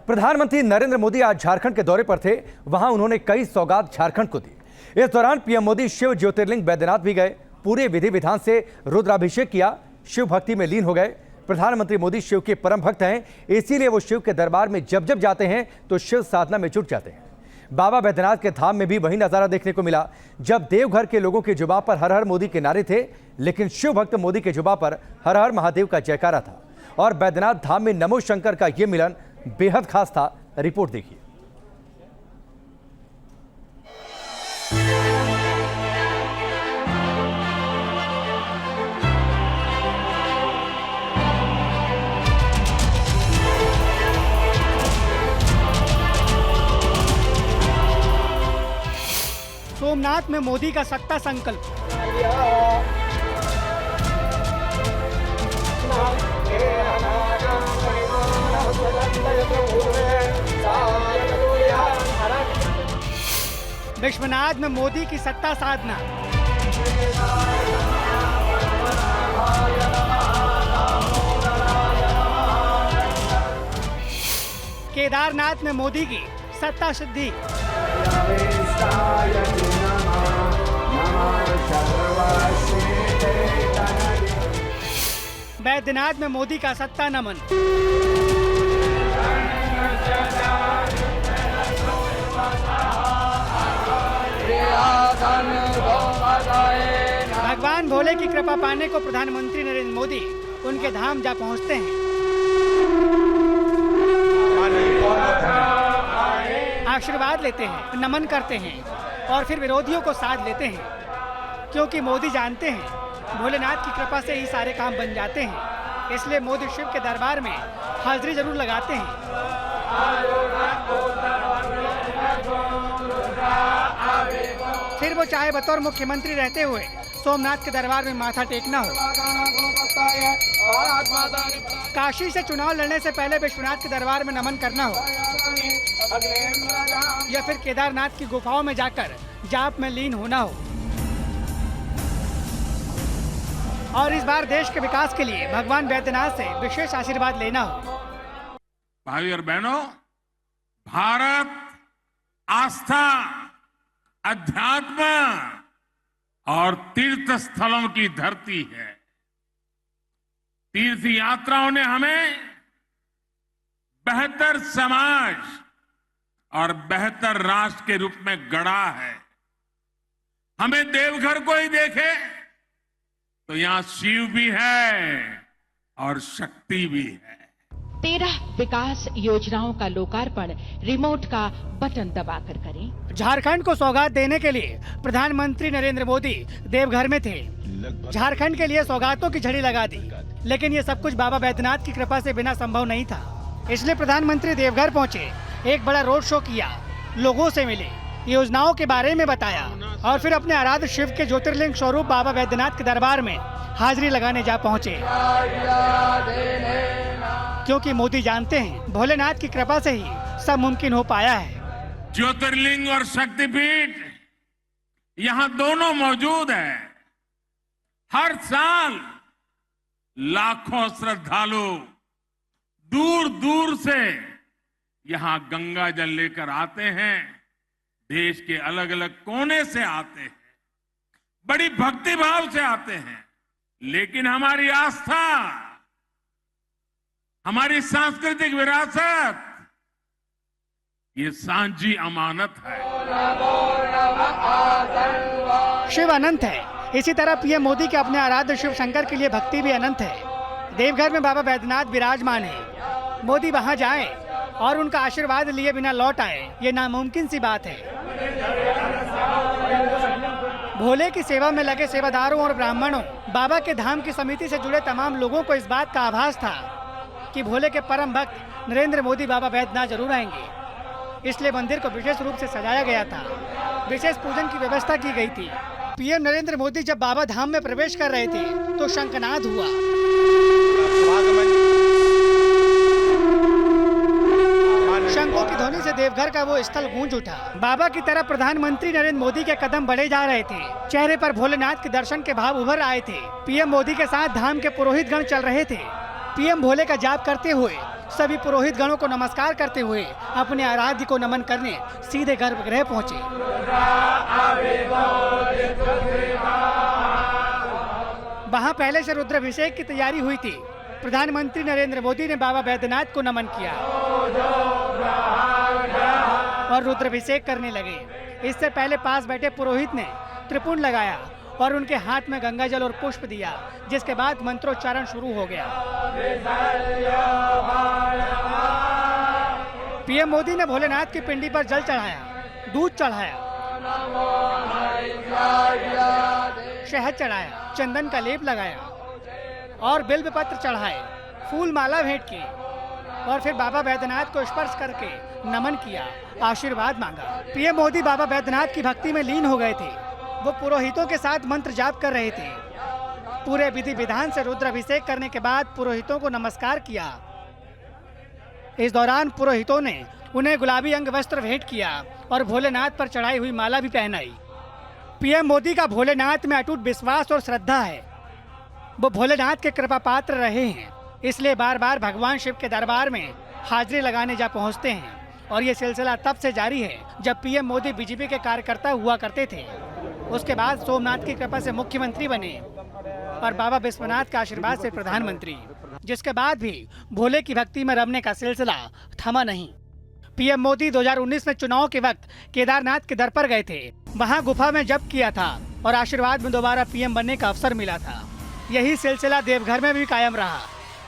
प्रधानमंत्री नरेंद्र मोदी आज झारखंड के दौरे पर थे। वहां उन्होंने कई सौगात झारखंड को दी। इस दौरान पीएम मोदी शिव ज्योतिर्लिंग बैद्यनाथ भी गए। पूरे विधि विधान से रुद्राभिषेक किया, शिव भक्ति में लीन हो गए। प्रधानमंत्री मोदी शिव के परम भक्त हैं, इसीलिए वो शिव के दरबार में जब जब जाते हैं तो शिव साधना में जुट जाते हैं। बाबा बैद्यनाथ के धाम में भी वही नजारा देखने को मिला। जब देवघर के लोगों की जुबां पर हर हर मोदी के नारे थे, लेकिन शिव भक्त मोदी के जुबां पर हर हर महादेव का जयकारा था। और बैद्यनाथ धाम में नमो शंकर का यह मिलन बेहद खास था। रिपोर्ट देखिए। सोमनाथ में मोदी का सत्ता संकल्प। विश्वनाथ में मोदी की सत्ता साधना। केदारनाथ में मोदी की सत्ता सिद्धि। बैद्यनाथ में मोदी का सत्ता नमन। भगवान भोले की कृपा पाने को प्रधानमंत्री नरेंद्र मोदी उनके धाम जा पहुंचते हैं। आशीर्वाद लेते हैं, नमन करते हैं और फिर विरोधियों को साथ लेते हैं, क्योंकि मोदी जानते हैं भोलेनाथ की कृपा से ही सारे काम बन जाते हैं। इसलिए मोदी शिव के दरबार में हाजिरी जरूर लगाते हैं। फिर वो चाहे बतौर मुख्यमंत्री रहते हुए सोमनाथ के दरबार में माथा टेकना हो, काशी से चुनाव लड़ने से पहले विश्वनाथ के दरबार में नमन करना हो, या फिर केदारनाथ की गुफाओं में जाकर जाप में लीन होना हो। और इस बार देश के विकास के लिए भगवान बैद्यनाथ से विशेष आशीर्वाद लेना हो। भाई और बहनों, भारत आस्था, अध्यात्म और तीर्थ स्थलों की धरती है। तीर्थ यात्राओं ने हमें बेहतर समाज और बेहतर राष्ट्र के रूप में गढ़ा है। हमें देवघर को ही देखे तो यहाँ शिव भी है और शक्ति भी है। 13 विकास योजनाओं का लोकार्पण रिमोट का बटन दबाकर करें। झारखंड को सौगात देने के लिए प्रधानमंत्री नरेंद्र मोदी देवघर में थे। झारखंड के लिए सौगातों की झड़ी लगा दी, लेकिन ये सब कुछ बाबा बैद्यनाथ की कृपा से बिना संभव नहीं था। इसलिए प्रधानमंत्री देवघर पहुंचे, एक बड़ा रोड शो किया, लोगों से मिले, योजनाओं के बारे में बताया और फिर अपने आराध्य शिव के ज्योतिर्लिंग स्वरूप बाबा बैद्यनाथ के दरबार में हाजिरी लगाने जा पहुंचे। क्योंकि मोदी जानते हैं भोलेनाथ की कृपा से ही सब मुमकिन हो पाया है। ज्योतिर्लिंग और शक्तिपीठ यहाँ दोनों मौजूद है। हर साल लाखों श्रद्धालु दूर दूर से यहाँ गंगा जल लेकर आते हैं। देश के अलग अलग कोने से आते हैं, बड़ी भक्ति भाव से आते हैं। लेकिन हमारी आस्था, हमारी सांस्कृतिक विरासत, ये सांझी अमानत है। शिव अनंत है, इसी तरह पीएम मोदी के अपने आराध्य शिव शंकर के लिए भक्ति भी अनंत है। देवघर में बाबा बैद्यनाथ विराजमान है। मोदी वहां जाएं और उनका आशीर्वाद लिए बिना लौट आए, ये नामुमकिन सी बात है। भोले की सेवा में लगे सेवादारों और ब्राह्मणों, बाबा के धाम की समिति से जुड़े तमाम लोगों को इस बात का आभास था कि भोले के परम भक्त नरेंद्र मोदी बाबा बैद्यनाथ जरूर आएंगे। इसलिए मंदिर को विशेष रूप से सजाया गया था, विशेष पूजन की व्यवस्था की गई थी। पीएम नरेंद्र मोदी जब बाबा धाम में प्रवेश कर रहे थे तो शंखनाद हुआ। शंखों की ध्वनि से देवघर का वो स्थल गूंज उठा। बाबा की तरफ प्रधानमंत्री नरेंद्र मोदी के कदम बढ़े जा रहे थे। चेहरे पर भोलेनाथ के दर्शन के भाव उभर आए थे। पीएम मोदी के साथ धाम के पुरोहित गण चल रहे थे। पीएम भोले का जाप करते हुए सभी पुरोहित गणों को नमस्कार करते हुए अपने आराध्य को नमन करने सीधे गर्भगृह पहुंचे। वहां पहले से रुद्राभिषेक की तैयारी हुई थी। प्रधानमंत्री नरेंद्र मोदी ने बाबा बैद्यनाथ को नमन किया और रुद्राभिषेक करने लगे। इससे पहले पास बैठे पुरोहित ने त्रिपुंड लगाया और उनके हाथ में गंगा जल और पुष्प दिया, जिसके बाद मंत्रोच्चारण शुरू हो गया। पीएम मोदी ने भोलेनाथ की पिंडी पर जल चढ़ाया, दूध चढ़ाया, शहद चढ़ाया, चंदन का लेप लगाया और बिल्व पत्र चढ़ाए, फूल माला भेंट की और फिर बाबा बैद्यनाथ को स्पर्श करके नमन किया, आशीर्वाद मांगा। पीएम मोदी बाबा बैद्यनाथ की भक्ति में लीन हो गए थे। वो पुरोहितों के साथ मंत्र जाप कर रहे थे। पूरे विधि विधान से रुद्राभिषेक करने के बाद पुरोहितों को नमस्कार किया। इस दौरान पुरोहितों ने उन्हें गुलाबी अंग वस्त्र भेंट किया और भोलेनाथ पर चढ़ाई हुई माला भी पहनाई। पीएम मोदी का भोलेनाथ में अटूट विश्वास और श्रद्धा है। वो भोलेनाथ के कृपा पात्र रहे हैं, इसलिए बार बार भगवान शिव के दरबार में हाजिरी लगाने जा पहुंचते हैं। और ये सिलसिला तब से जारी है जब पीएम मोदी बीजेपी के कार्यकर्ता हुआ करते थे। उसके बाद सोमनाथ की कृपा से मुख्यमंत्री बने और बाबा विश्वनाथ के आशीर्वाद से प्रधानमंत्री, जिसके बाद भी भोले की भक्ति में रमने का सिलसिला थमा नहीं। पीएम मोदी 2019 में चुनाव के वक्त केदारनाथ के दर पर गए थे। वहां गुफा में जप किया था और आशीर्वाद में दोबारा पीएम बनने का अवसर मिला था। यही सिलसिला देवघर में भी कायम रहा।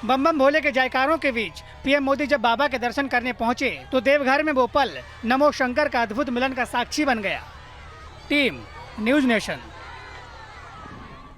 बम बम भोले के जयकारों के बीच पीएम मोदी जब बाबा के दर्शन करने पहुंचे तो देवघर में वो पल नमो शंकर का अद्भुत मिलन का साक्षी बन गया। Team news nation.